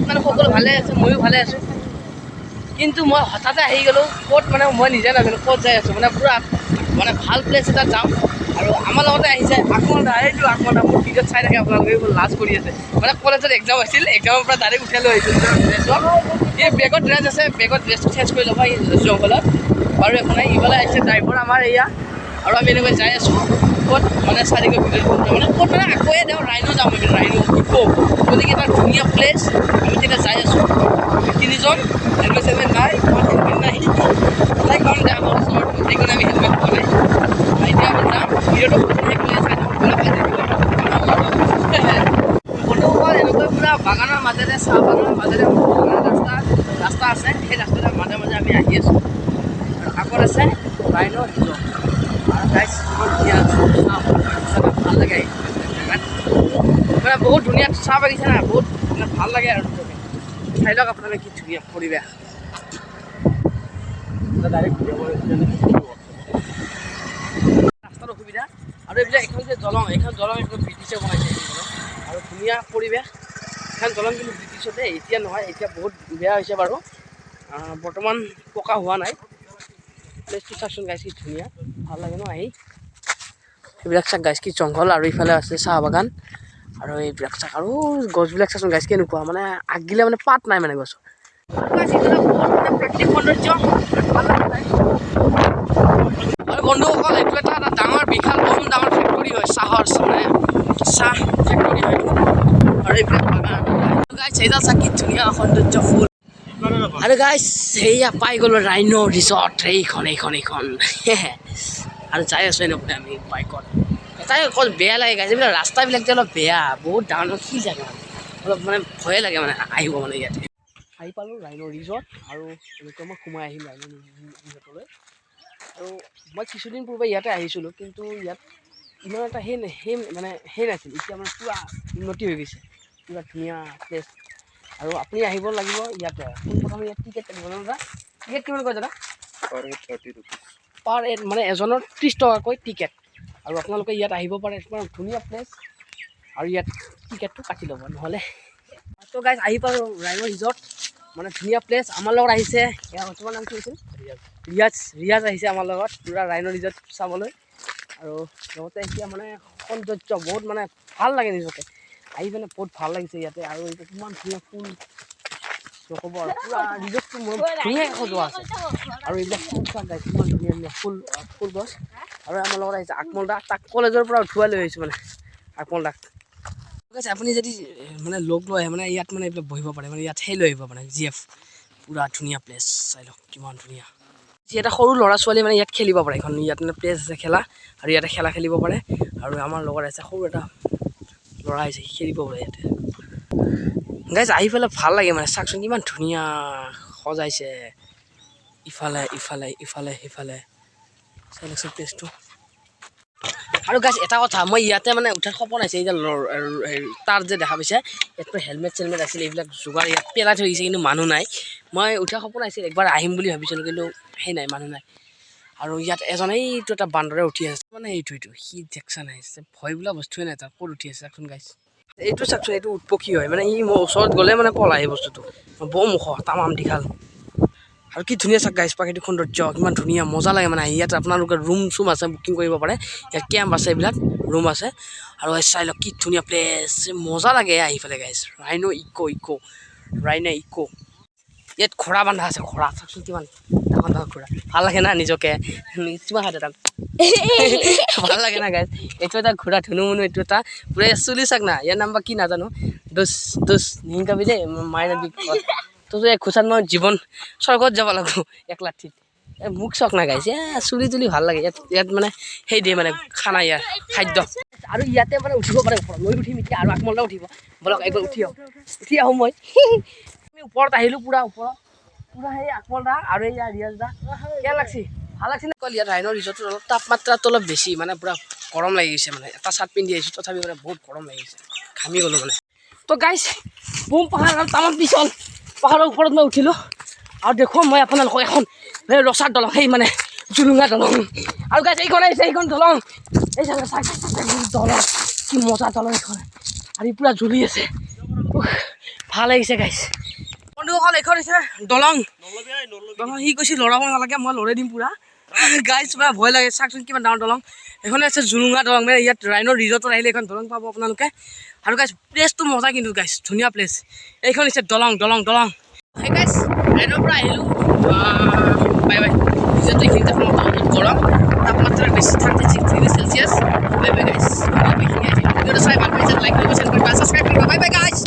আপোনালোক সকলো ভালে আছে, ময়ো ভালে আছোঁ। কিন্তু মই হঠাতে আহি গ'লোঁ ক'ত মানে মই নিজে নাজানো ক'ত যাই আছোঁ, মানে পূৰা মানে ভাল প্লেচ এটাত যাম। আৰু আমাৰ লগতে আহিছে আকমল দা, এইটো আকমল দা মোৰ ভিডিঅ'ত চাই থাকে আপোনালোকে, এইবোৰ লাজ কৰি আছে। মানে কলেজত এক্সাম আছিল, এক্সামৰ পৰা ডাইৰেক্ট উঠাই লৈ আহিছোঁ ড্ৰেছৰ। এই বেগত ড্ৰেছ আছে, বেগত ড্ৰেছটো চেঞ্জ কৰি ল'ব এই জংঘলত। বাৰু একো নাই, ইফালে আহিছে ড্ৰাইভাৰ আমাৰ এয়া, আৰু আমি এনেকৈ যাই আছোঁ ক'ত মানে চাৰিকৈ ভিডিঅ'ত মানে ক'ত মানে আকৌয়ে দেওঁ ৰাইনো যাম, আমি ৰাইনো ইকো, গতিকে এটা ধুনীয়া প্লেচ। আমি তেতিয়া যাই আছোঁ তিনিজন, হেলমেট চেলমেট নাই, হেলমেট নাই লাইক কাৰণ যাম সেইকাৰণে আমি হেলমেট পোৱা নাই। এতিয়া আমি যাম ভিডিঅ'টো শেষ কৰি চাই বন্ধুসকল। এনেকৈ পূৰা বাগানৰ মাজেৰে, চাহ বাগানৰ মাজেৰে ৰাস্তা আছে, সেই ৰাস্তাটোৰ মাজে মাজে আমি আহি আছোঁ। আৰু আগত আছে ৰাইনো ৰিজৰ্ট, আৰু গাইজ ধুনীয়া ভাল লাগে মানে বহুত ধুনীয়া চাহ বাগিচা না, বহুত মানে ভাল লাগে আৰু চাই লওক আপোনালোকে কি ধুনীয়া পৰিৱেশ। ৰাস্তাৰ অসুবিধা আৰু এইবিলাক এখন যে দলং, এইখন দলং এখন ব্ৰিটিছে বনাইছে আৰু ধুনীয়া পৰিৱেশ। এখন দলং কিন্তু ব্ৰিটিছতে, এতিয়া নহয়, এতিয়া বহুত বেয়া হৈছে বাৰু, বৰ্তমান পকা হোৱা নাই। প্লেচটো চাওকচোন গাইজ কি ধুনীয়া, ভাল লাগে ন আহি। এইবিলাক চাওক গাইজ কি জংঘল, আৰু ইফালে আছে চাহ বাগান, আৰু এইবিলাক চাওক আৰু গছবিলাক চাচোন গাইজ কেনেকুৱা, মানে আগিলে মানে পাত নাই মানে গছৰ। প্ৰাকৃতিক সৌন্দৰ্য আৰু বন্ধুসকল, এইটো এটা ডাঙৰ বিশাল বহুত ডাঙৰ ফেক্টৰী হয়, চাহৰ মানে চাহ ফেক্টৰী হয় আৰু এইবিলাক বাগান। গাইজ এইডাল চাওক কি ধুনীয়া সৌন্দৰ্য ফুল। আৰু গাইজ সেয়া পাই গ'লো ৰাইনো ৰিজৰ্ট, এইখন আৰু যাই আছোঁ এনেকৈ আমি বাইকত। এটাই অকল বেয়া লাগে গাইজ, এইবিলাক ৰাস্তাবিলাক যে অলপ বেয়া, বহুত ডাঙৰ শিল থাকে মানে, অলপ মানে ভয়ে লাগে মানে আহিব মানে ইয়াতে। আহি পালোঁ ৰাইনো ৰিজৰ্ট, আৰু এনেকৈ মই সোমাই আহিম ৰাইনো ৰিজৰ্টলৈ। আৰু মই কিছুদিন পূৰ্বে ইয়াতে আহিছিলোঁ, কিন্তু ইয়াত ইমান এটা সেই নাছিল, এতিয়া মানে পূৰা উন্নতি হৈ গৈছে, পূৰা ধুনীয়া প্লেচ। আৰু আপুনি আহিব লাগিব ইয়াতে, পোনপ্ৰথমে ইয়াত টিকেট কাটিব ন দাদা? টিকেট কিমান কয় দাদা? পাৰ হেড মানে এজনৰ 30 টকাকৈ টিকেট। আৰু আপোনালোকে ইয়াত আহিব পাৰে, ইমান ধুনীয়া প্লেচ, আৰু ইয়াত টিকেটটো কাটি ল'ব নহ'লে। তো গাইজ আহি পালোঁ ৰাইনো ৰিজৰ্ট, মানে ধুনীয়া প্লেচ। আমাৰ লগত আহিছে, তোমাৰ নাম কি আছিল? ৰিয়াজ আহিছে আমাৰ লগত পূৰা ৰাইনো ৰিজৰ্ট চাবলৈ। আৰু লগতে এতিয়া মানে সৌন্দৰ্য বহুত মানে ভাল লাগে নিজকে আহি পিনে, বহুত ভাল লাগিছে ইয়াতে। আৰু এতিয়া কিমান ধুনীয়া ফুল নক'ব, আৰু পূৰা ৰিজৰ্টটো মোৰ ধুনীয়াকৈ সজোৱা আছে, আৰু এইবিলাক ফুল চাওক গাইজ কিমান ধুনীয়া ধুনীয়া ফুল গছ। আৰু আমাৰ লগত আহিছে আকমল দা, তাক কলেজৰ পৰা উঠুৱাই লৈ আহিছোঁ মানে আকমল দাক। ঠিক আছে, আপুনি যদি মানে লগ লৈ আহে মানে ইয়াত মানে এইবিলাক বহিব পাৰে, মানে ইয়াত সেই লৈ আহিব পাৰে GF, পূৰা ধুনীয়া প্লেচ চাই লওক কিমান ধুনীয়া। এটা সৰু ল'ৰা ছোৱালী মানে ইয়াত খেলিব পাৰে, এখন ইয়াত মানে প্লেচ আছে খেলা, আৰু ইয়াতে খেলা খেলিব পাৰে। আৰু আমাৰ লগত আছে সৰু এটা ল'ৰা আহিছে, সি খেলিব পাৰে ইয়াতে। গাইজ আহি পেলাই ভাল লাগে মানে, চাওকচোন কিমান ধুনীয়া সজাইছে, ইফালে ইফালে ইফালে সিফালে চাই লওকচোন প্লেচটো। আৰু গাইজ এটা কথা, মই ইয়াতে মানে উঠাৰ সপোন আছে, এই যে তাৰ যে দেখা পাইছে, ইয়াততো হেলমেট চেলমেট আছিল, এইবিলাক যোগাৰ ইয়াত পেলাই থৈ দিছে, কিন্তু মানুহ নাই। মই উঠাৰ সপোন আছিল, একবাৰ আহিম বুলি ভাবিছিলোঁ, কিন্তু সেই নাই, মানুহ নাই। আৰু ইয়াত এজন এইটো এটা বান্দৰে উঠি আছে, মানে এইটো সি দেখছা নাই, ভয় বোলা বস্তুৱে নাই তাৰ, ক'ত উঠি আছে চাওকচোন গাইজ। এইটো চাওকচোন, এইটো উটপক্ষী হয়, মানে ই মোৰ ওচৰত গ'লে মানে পলায় এই বস্তুটো, বৰ মুখ তামাম দীঘল। আৰু কি ধুনীয়া চাওক গাইজ, প্ৰাকৃতিক সৌন্দৰ্য কিমান ধুনীয়া, মজা লাগে মানে। ইয়াত আপোনালোকে ৰুম চুম আছে, বুকিং কৰিব পাৰে, ইয়াত কেম্প আছে, এইবিলাক ৰুম আছে। আৰু চাই লওক কি ধুনীয়া প্লেচ, মজা লাগে আহি পেলাই গাইজ। ৰাইনো ইকো, ইয়াত ঘোঁৰা বান্ধা আছে, ঘোঁৰা চাওকচোন কিমান ডাঙৰ ডাঙৰ ঘোঁৰা, ভাল লাগে না নিজকে, কিমান হাত এটা ভাল লাগে না গাইজ। এইটো এটা ঘোঁৰা ধুনু মুনু, এইটো এটা পূৰা চুলি চাক না, ইয়াৰ নাম বা কি নাজানো, দোষ নিহিংকাবি দেই মায়ে তো খোচাত মই জীৱন স্বৰ্গত যাব লাগিব এক লাঠিত। মোক চক না গাইছে, চুলি তুলি ভাল লাগে ইয়াত মানে সেই দিয়ে মানে খানা, ইয়াৰ খাদ্য। আৰু ইয়াতে মানে উঠিব পাৰে ওপৰত, মই উঠিম এতিয়া, আৰু আকমল দা উঠিব, বলক একবাৰ উঠি আহোঁ মই। আমি ওপৰত আহিলোঁ, পূৰা ওপৰত, পূৰা সেই আকমল দা আৰু এই ৰিয়াজ দা, কেনে লাগছি? ভাল লাগছে নে? ইয়াত ৰাইনো ৰিজৰ্টত অলপ তাপমাত্ৰাটো অলপ বেছি, মানে পূৰা গৰম লাগি গৈছে, মানে এটা চাৰ্ট পিন্ধি আহিছোঁ তথাপি মানে বহুত গৰম লাগি গৈছে, ঘামি গ'লোঁ মানে। তো গাইজ বুম পাহাৰ আৰু তামাম পিছল, পাহাৰৰ ওপৰত মই উঠিলোঁ, আৰু দেখুৱাম মই আপোনালোকক এখন ৰছাৰ দলং, সেই মানে জুলুঙা দলং। আৰু গাইজ এইখন আহিছে, এইখন দলং, এই দলং কি মজা দলং এইখন, আৰু পূৰা জ্বলি আছে। ভাল লাগিছে গাইছ বন্ধুসকল এইখন হৈছে দলং দলং সি কৈছে লৰাব নালাগে মই লৰাই দিম পুৰা গাইছ পুৰা ভয় লাগে চাওকচোন কিমান ডাঙৰ দলং এইখনে আছে জুলুঙা দলং মানে ইয়াত ৰাইনৰ ৰিজৰ্টত আহিলে এইখন দলং পাব আপোনালোকে আৰু গাইছ প্লেচটো মজা কিন্তু গাইছ ধুনীয়া প্লেচ এইখন হৈছে দলং দলং দলং সেই গাইছ ৰাইনৰ পৰা আহিলোঁ বাই বাই ৰিজৰ্টটো এইখিনিতে গৰম তাপমাত্ৰা বেছি 36 ডিগ্ৰী চেলচিয়াছ বাই বাই গাইছ ভিডিঅ'টো চাই ভাল পাইছে লাইক কৰিব শ্বেয়াৰ কৰিব ছাবস্ক্ৰাইব কৰিব বাই বাই গাইছ